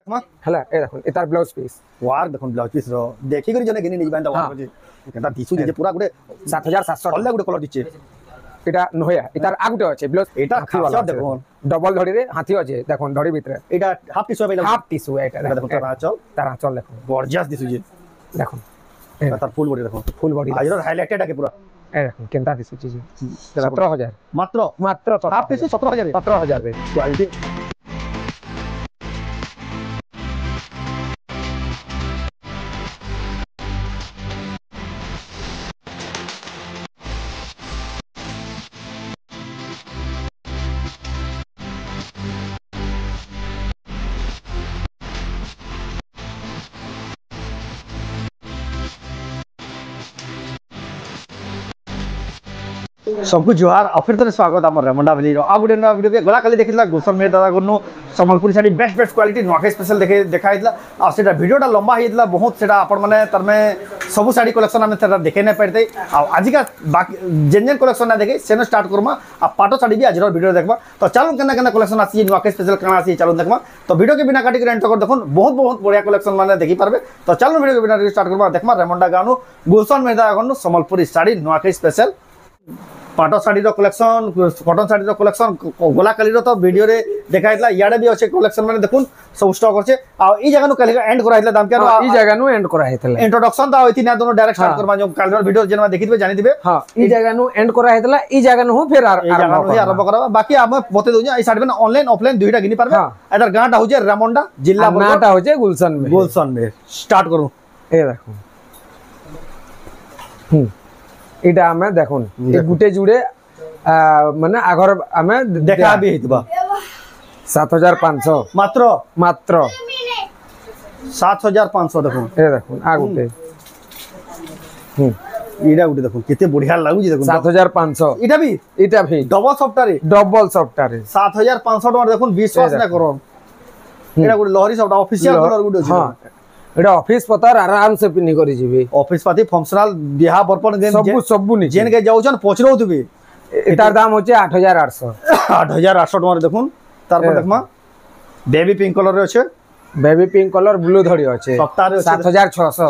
हला ए देखो एतार blouse piece वार देखो ब्लाउज पीस रो देखि करी जने घिनि नि बांदा वार जे केता दिसु जे पूरा गुटे 7700 हल्ला गुटे कलर दिचे एटा नहोया एतार आगुटे अछि ब्लाउज एटा खासियत देखो डबल धड़ी रे हाथी अछि देखो धड़ी भीतर एटा हाफ टिशू पाइला हाफ टिशू एटा देखो तारा चल देखो गॉर्जियस दिसु जे देखो तार फुल बॉडी देखो फुल बॉडी आइरो हाइलाइटेड आके पूरा ए देखो केनता दिसु छी 17000 मात्र मात्र हाफ टिशू 17000 रे क्वालिटी सबको जुहार और फिर स्वागत आम रेमंडा भैली आ गोटे नुआ वीडियो गला काली देखिला गुलशन मेहर दादा को Sambalpuri sari best quality Nuakhai special देखाई आ सेटा वीडियोटा लंबा होता बहुत सेटा आपण माने तर में सब साड़ी कलेक्शन आम देखे नहीं पारते आज का बाकी जेन कलेक्शन ना देखे सेन स्टार्ट करमा आ पाटो साड़ी भी आज वीडियो देखा तो चलो केना केना कलेक्शन आसी नुआखे स्पेशल काना आसी चलो देखमा तो वीडियो के बिना काटी एंड तक देखो बहुत बहुत बढ़िया कलेक्शन माने देखि पारबे तो चलो वीडियो के बिना स्टार्ट करमा देखमा रेमंडा गानु गुलशन मेहर दादा को संबलपुरी साड़ी नुआखे स्पेशल पाटो साड़ी कलेक्शन कटन साड़ी कलेक्शन गला काली तो वीडियो रे देखाइला याडे भी अच्छे कलेक्शन माने देखुन सब स्टॉक अच्छे आ ई जगह नु काली एंड कराइला दाम के ई जगह नु एंड कराइतला इंट्रोडक्शन ता होइती ना दोनों डायरेक्ट स्टार्ट करबा जो काली वीडियो जेनमा देखिबे जानि दिबे हां ई जगह नु एंड कराइतला ई जगह नु फिर आरंभ करबा बाकी हम बते दउ ई साड़ी में ऑनलाइन ऑफलाइन दुईटा गिनी पारबे इधर गांटा हो जे रेमंडा जिला गांटा हो जे गुलशन में स्टार्ट करू ए देखो एटा हमें देखुन ए गुटे जुड़े माने आगर हमें देखा भी हितबा 7500 मात्र मात्र 7500 देखो ए देखो आ गुटे इडा गुटे देखो केते बढ़िया लागु जे देखो 7500 इटा भी डबल सॉफ्टवेयर 7500 टका देखो विश्वास ना करो एडा गुटे लहरी सॉफ्ट ऑफिशियल कलर गुटे हां एडा ऑफिस पतार आराम से पिनी करी जीबे ऑफिस पाती फंक्शनल बिहा बरपन सब नि जेन के जाउछन पचरौतबे एटार दाम होचे 8800 टका देखुन तार पर देखमा बेबी पिंक कलर रे अछि बेबी पिंक कलर ब्लू धड़ी अछि 7600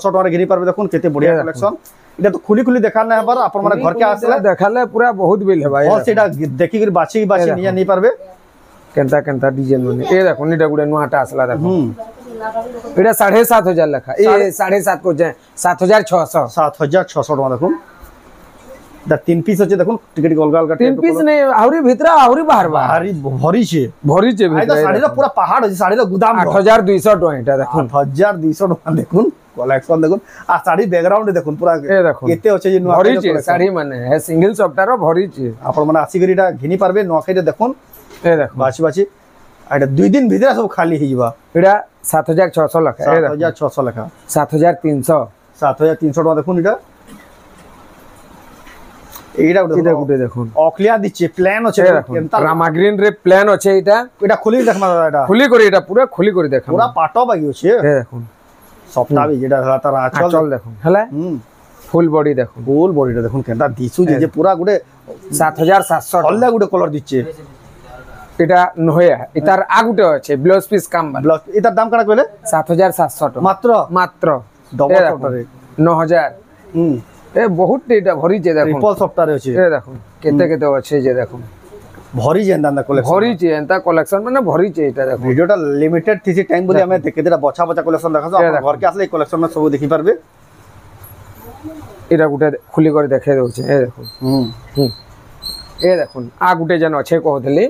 टका घिनी परबे देखुन केते बढ़िया कलेक्शन इटा तो खुली खुली देखा ना पर अपन माने घर के आसले देखाले पूरा बहुत बिल है भाई और सेटा देखि के बाछी निया नहीं परबे केनता केनता डिजाइन बने ए देखो नीटा गुडे नुआटा असला देखो एटा 7500 लेखा ए 7.5 को जे 7600 टका देखुन द तीन पीस अछि देखुन टिकट गोल गोल का तीन पीस नहीं आउरी भीतर आउरी बाहर बाहरी भरी छे भीतर तो साड़ी रो पूरा पहाड़ अछि साड़ी रो गोदाम 8200 टका एटा देखुन 8200 टका देखुन कलेक्शन देखुन आ साड़ी बैकग्राउंड देखुन पूरा ए देखुन केते अछि जे नुआ भरी छे साड़ी माने है सिंगल सॉफ्टवेयर भरी छे आपण माने आसी करीटा घिनी पारबे नुआखे देखुन ए देखो बाची बाची एटा 2 दिन भीतर सब खाली हे जीवा एटा 7600 लखा 7600 लखा 7300 टका देखुन एटा गुटे देखुन ऑक्लिया दिचे प्लान अछि रामा ग्रीन रे प्लान अछि एटा खुली देखमा एटा खुली करी एटा पूरा खुली करी देखा पूरा पाटो बागी अछि ए देखुन सप्ताह भी जेटा तार आचल देखुन हला फुल बॉडी देखुन देखुन केनता दिसु जे पूरा गुटे 7700 हल्ला गुटे कलर दिचे एटा नहोया एतार आ गुटे अछि ब्लाउज पीस काम ब्लाउज एतार दाम कना कहले 7700 टका मात्र डबल सॉफ्टवेयर 9000 ए बहुत एटा भरी जे देखुन ट्रिपल सॉफ्टवेयर अछि ए देखुन केते केते अछि जे देखुन भरी जे अंदा कलेक्शन भरी जे एंता कलेक्शन माने भरी जे एटा देखुन वीडियोटा लिमिटेड थी टाइम बोली हमें केतेटा बछा बछा कलेक्शन देखा घर के आसले कलेक्शन में सब देखि पारबे एटा गुटे खुली कर देखे दउ छे ए देखुन ए देखुन आ गुटे जन अछि कहथली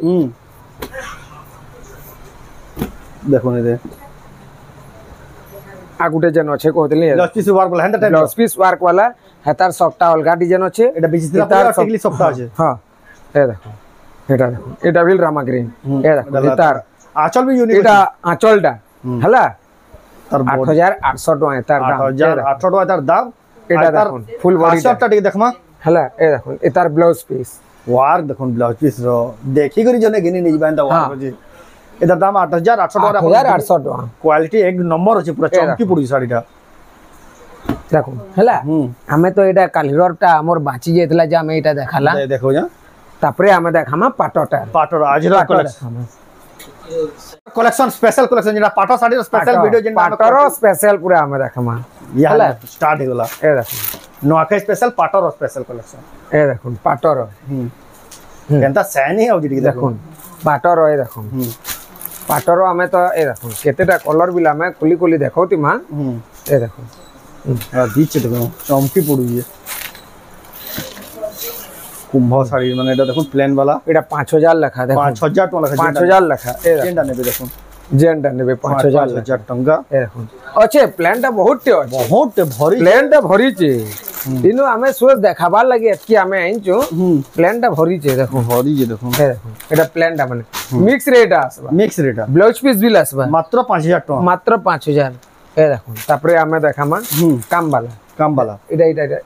देखुन ए आ गुटे जन अछि कहथली ब्लाउज पीस वर्क वाला hand type blouse piece work वाला हेतार सॉफ्टा अलगा डिजाइन अछि एटा बिचित्रा पूरा टेक्निकली सॉफ्टा अछि हां ए देखुन एटा देखुन एटा बिल रामा ग्रीन ए देखुन एतार आंचल भी यूनिक एटा आंचलटा हला 8800 टका एतार दाम 8800 टका एतार दाम एटा देखुन फुल बॉडी सॉफ्टा टिक देखमा हला ए देखुन एतार ब्लाउज पीस वार देखुन ब्लाउज पीस रो देखि करी जने गिनी नि बांदा वार जे एतार दाम 8800 टका 8800 टका क्वालिटी एक नंबर अछि पूरा चमकी पड़ी साड़ीटा देखो हला हमें तो एटा कालीरटा हमर बाची जेतला जे हमें एटा देखाला देखो जा तापरे हमें देखामा पाटोटा आज रो कलेक्शन कलेक्शन स्पेशल कलेक्शन जेना पाटो साड़ी रो स्पेशल वीडियो जेना पाटरो स्पेशल पूरा हमें देखमा ये स्टार्ट हो गला ए देखो नुआखाई स्पेशल पाटो रो स्पेशल कलेक्शन ए देखो पाटरो केनता सैनी हो जिडी देखो पाटरो ए देखो पाटरो हमें तो ए देखो केतेटा कलर बिला में खुली खुली देखौती मां ए देखो दीचे देखो चमकी पड़ू ये कुंभ साड़ी माने এটা দেখুন প্লেন वाला এটা 5000 লেখা দেখো 5000 টাকা লেখা 5000 লেখা এ যেটা নেবে দেখুন যেটা নেবে 5000 টাকা এ দেখুন আছে প্ল্যানটা বহুতটি আছে বহুত ভরি প্ল্যানটা ভরিছে কিন্তু আমি সোজ দেখাবার লাগি এতকি আমি আইছো প্ল্যানটা ভরিছে দেখো ভরিছে দেখুন এ দেখো এটা প্ল্যানটা মানে মিক্স রেট আসবা মিক্স রেট ব্লাউজ পিস বিল আসবা মাত্র 5000 টাকা মাত্র 5000 এ দেখুন তারপরে আমি দেখামা কাম বালা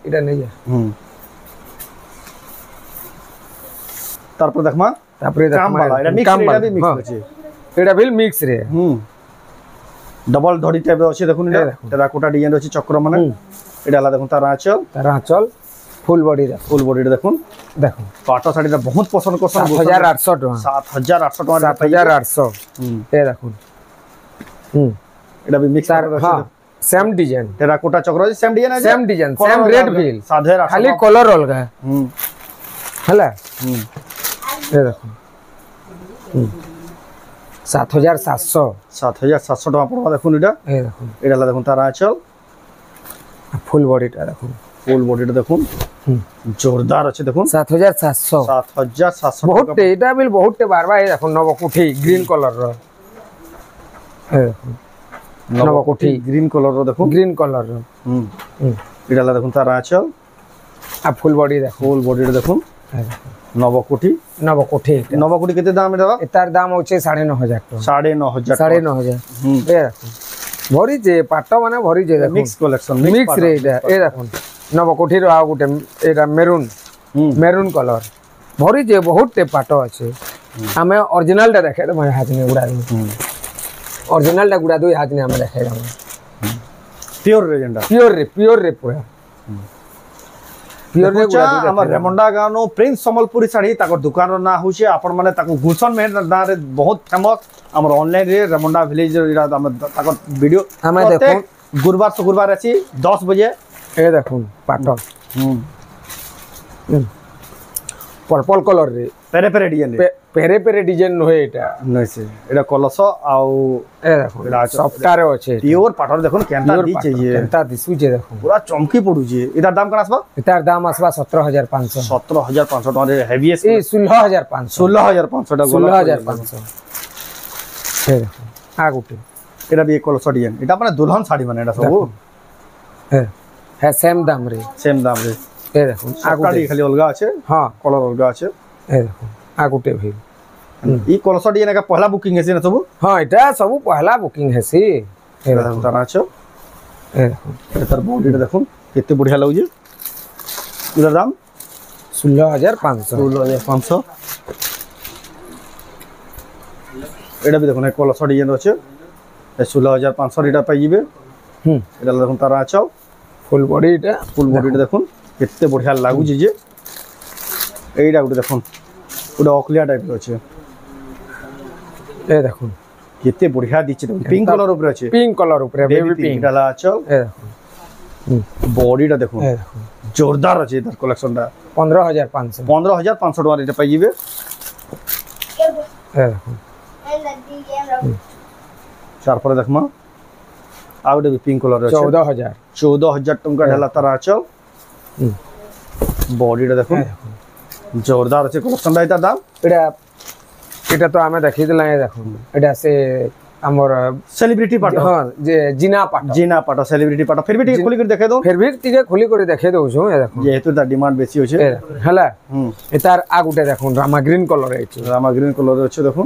এটা নেই তারপর দেখমা তারপরে দেখমা এটা মিক্স এটা বি মিক্স আছে এটা বিল মিক্স রে ডবল ধড়ি টাইপ আছে দেখুন এটা টেরাকোটা ডিজাইন আছে চক্র মানে এটা আলা দেখুন তার আঁচল ফুল বডিটা দেখুন পাটো শাড়িটা বহুত পছন্দ করছেন 7800 টাকা 7800 টাকা 7800 এ দেখুন এটা বি মিক্স আর হ্যাঁ সেম ডিজাইন টেরাকোটা চক্র আছে সেম ডিজাইন আছে সেম রেড বিল 7800 খালি কলর অলগা হলা এ দেখুন 7700 টাকা পড়বা দেখুন এটা এই দেখুন এটা দেখুন তার আঁচল ফুল বডিটা দেখুন জোরদার আছে দেখুন 7700 বহুত এটা বিল বহুত বারবার এই দেখুন নবকুঠি গ্রিন কলর র এই দেখুন নবকুঠি গ্রিন কলর র দেখুন গ্রিন কলর র এটা দেখুন তার আঁচল আর ফুল বডি দেখুন বডিটা দেখুন নবকুঠি কেতে দাম এটা এটার দাম হচ্ছে 9500 টাকা 9500 এ দেখুন ভরিছে পাট মানে ভরিছে দেখুন মিক্স কালেকশন মিক্স রে এটা এ দেখুন নবকুঠির আর গুটে এটা মেরুন কলর ভরিছে বহুতটে পাট আছে আমি অরিজিনালটা দেখে দেব হাজনে গুড়া অরিজিনালটা গুড়া দুই হাজনে আমি দেখে দেব পিওর রে পুরা আমার রেমন্ডা গানো প্রিন্স সম্বলপুরি শাড়ি তাকর দোকানর না হচ্ছে আপন মানে তাকু গুলশন মেহের না রে বহুত ফেমাস আমার অনলাইন রে রেমন্ডা ভিলেজ রে আমার তাকর ভিডিও আমি দেখুন গুরুবার শুক্রবার আছে 10 বজে এ দেখুন পাট पर्पल कलर रे पेरे पेरे डिजाइन रे पेरे पेरे डिजाइन होय एटा नइसे एटा कलस आउ ए देखो एटा सॉफ्टवेयर আছে प्योर पाटर देखो केनता दिचे ये केनता दिसुचे देखो पूरा चमकी पडुचे एटार दाम कोन आसबा एटार दाम आसबा 17500 17500 टका रे हेवीएस्ट ए 16500 16500 टाका 16500 ए देखो आ गुटे एटा भी कलस डिजाइन एटा माने दुल्हन साड़ी माने एटा सब है सेम दाम रे ए देखो आगुटे खाली अलगा আছে हां कलर अलगा আছে ए देखो आगुटे भी ई कलस डिजाइन का पहला बुकिंग है ना सब हां एटा सब पहला बुकिंग है सी ए देखो तारा আছে ए देखो एतर बॉडीटा देखो केते बढ़िया लागु जे इधर दाम 16500 एटा भी देखो ना कलस डिजाइन আছে 16500 एटा पाई जिवे एटा देखो तारा আছে फुल बॉडीटा देखो केते बढ़िया लागु जे एटा गुटे देखो ओडा ऑक्लिया टाइप আছে ए देखो केते बढ़िया दिचे पिंक कलर ऊपर আছে पिंक कलर ऊपर बेबी पिंक डाला আছে ए देखो बॉडीटा देखो जोरदार আছে इधर कलेक्शनটা 15500 টাকা এটা পাই जिवे ए देखो তারপরে দেখমা আউটে পিঙ্ক কলর আছে 14000 টাকা ঢালা তার আছে বডিটা দেখো जोरदार আছে কলেকশনটা এটা দাম এটা তো আমি দেখাই দিলাম এই দেখো এটা আছে আমার সেলিব্রিটি পাট हां যে জিনা পাট সেলিব্রিটি পাট ফির भी খুলি করে দেখাই দাও ফির भी টিকে খুলি করে দেখাই দઉં છું এই দেখো যেহেতু তার ডিমান্ড বেশি হচ্ছে হলা এটার আগুটে দেখুন রামা গ্রিন কলর আছে দেখো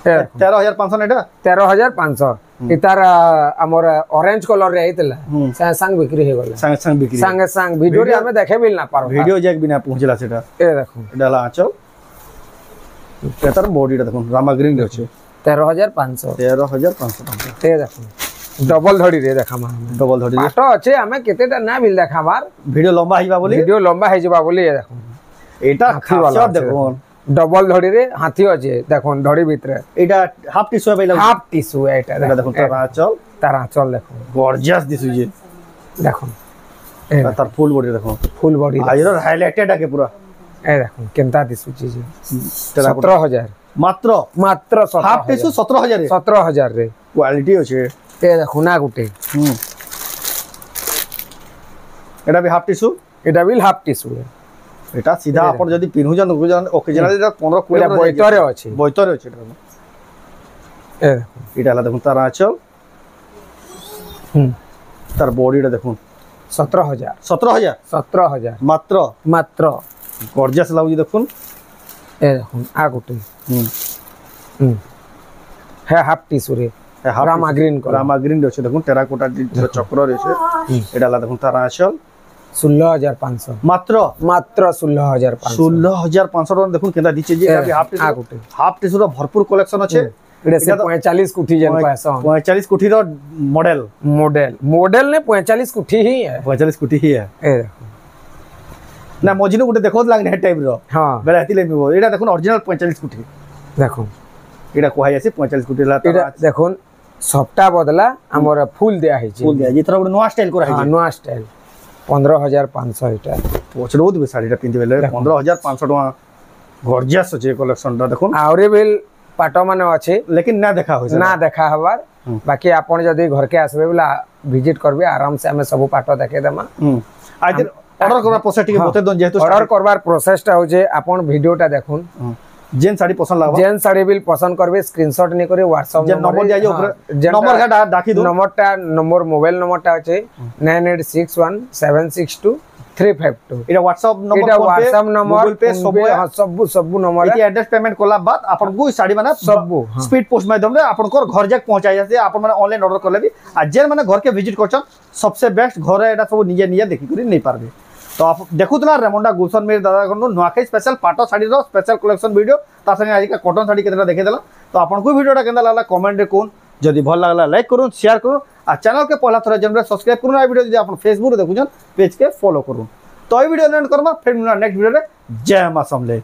13500 এটা 13500 এটার আমার অরেঞ্জ কলর রে আইতলা সাং বিক্রি হয়ে গেল সাং ভিডিও রে আমি দেখাইবিল না পারো ভিডিও জ্যাক বিনা পৌঁছলা সেটা এ দেখো এটা হলো আঁচল এটার বডিটা দেখুন রামা গ্রিন রে আছে 13500 টাকা এ দেখো ডবল ধড়ি রে দেখামা ডবল ধড়ি পাট আছে আমি কেতেটা না বিল দেখাবার ভিডিও লম্বা হইবা বলি এ দেখো এটা খাসিয়ত দেখুন डबल धड़ी रे हाथी अच्छे देखो धड़ी भितर এটা হাফ টিস্যু পাইলা हाफ टिश्यू एटा এটা দেখুন তার আঁচল तार आंचल देखो গর্জিয়াস দিছুজি देखो তার ফুল বডি দেখো फुल बॉडी আইরর হাইলাইটেড আকে পুরা ए देखो केनता दिसुची जी 17000 মাত্র मात्र হাফ টিস্যু 17000 এ 17000 রে কোয়ালিটি আছে ए देखो ना गुटे এটা বি হাফ টিস্যু एटा बिल हाफ टिश्यू रे এটা সিধা আপন যদি পিনহুজন অকেজনালি এটা 15 एटा 20 বইতরে আছে বইতরে আছে এটা ए देखो এটা হলা দেখুন তার আঁচল তার বডিটা দেখুন 17000 17000 17000 মাত্র मात्र গর্জিয়াস লাগুজি দেখুন ए देखो आ गुटे है हाफ टिश्यू रे रामा ग्रीन कलर রামা গ্রিন রয়েছে দেখুন টেরাকোটা চক্র রয়েছে এটা হলা দেখুন তার আঁচল 16500 মাত্র मात्र 16500 16500 টাকা দেখুন কেনটা দিচ্ছে যে এটা হাফ आ টিস্যু गुटे হাফ টিস্যুর ভরপুর কালেকশন আছে एटा से 45 कुठी जन पैसा 45 কোটির মডেল मॉडल मॉडल ने 45 कुठी ही है 45 কোটি হি ए देखो না মজিনো গুটে দেখো লাগনে হে টাইপ র हाँ বেলাতি লেমিব এটা দেখুন অরিজিনাল 45 কোটি देखो এটা কোহাই আছে 45 কোটি লা एटा देखो सप्ताह बदला हमर फुल दिया है ফুল দেয়া যেতরা গুটে নোয়া স্টাইল করা हाँ হইছে नुआ स्टाइल 15500 एटा পছড় বহুত শাড়িটা পিন্ধি বেলে 15500 টাকা গর্জিয়াস আছে কালেকশনটা দেখুন आवरे बिल पाटो माने अच्छे लेकिन ना देखा होइছে ना देखा हबार बाकी आपण जदी घर के आसबे बोला विजिट करबे आराम से हमें सब पाटो देखे देमा आज ऑर्डर करबा प्रोसेस टिके बते दन जेहेतु ऑर्डर करबार प्रोसेस टा होजे आपण वीडियोटा देखुन जेन साड़ी पसंद लागबा जेन साड़ी बिल पसंद करबे स्क्रीनशॉट नि करे व्हाट्सएप जे नंबर दिया जो नंबर का डाकी दो नंबर मोबाइल नंबरटा আছে 9861762352 এটা WhatsApp नंबर এটা WhatsApp नंबर Google Pay सब नंबर इति एड्रेस पेमेंट कोला बाद आपन को साड़ी माने सब स्पीड पोस्ट माध्यम रे आपन को घर जाक पहुंचाई जाते आपन माने ऑनलाइन ऑर्डर करले भी आ जेन माने घर के विजिट करछन सबसे बेस्ट घर एटा सब निजे निजे देखि करी नहीं पारबे तो आप देखुतला रेमंडा गुलशन मेर दादा को नुआखाई स्पेशल पाटो साड़ी रो स्पेशल कलेक्शन वीडियो ता संगे आज का कॉटन साड़ी केतना देखे देला तो आपन को वीडियोटा केंदा लागला कमेंट रे कोन जदी भल लागला लाइक करूँ शेयर करूँ आ चैनल के पहला थोड़ा जन सब्सक्राइब करूँ आ वीडियो जदी आपन फेसबुक रे देखुछन पेज के फॉलो करूँ तो ये वीडियो एंड करमा फिर नेक्स्ट वीडियो रे जय मां समले।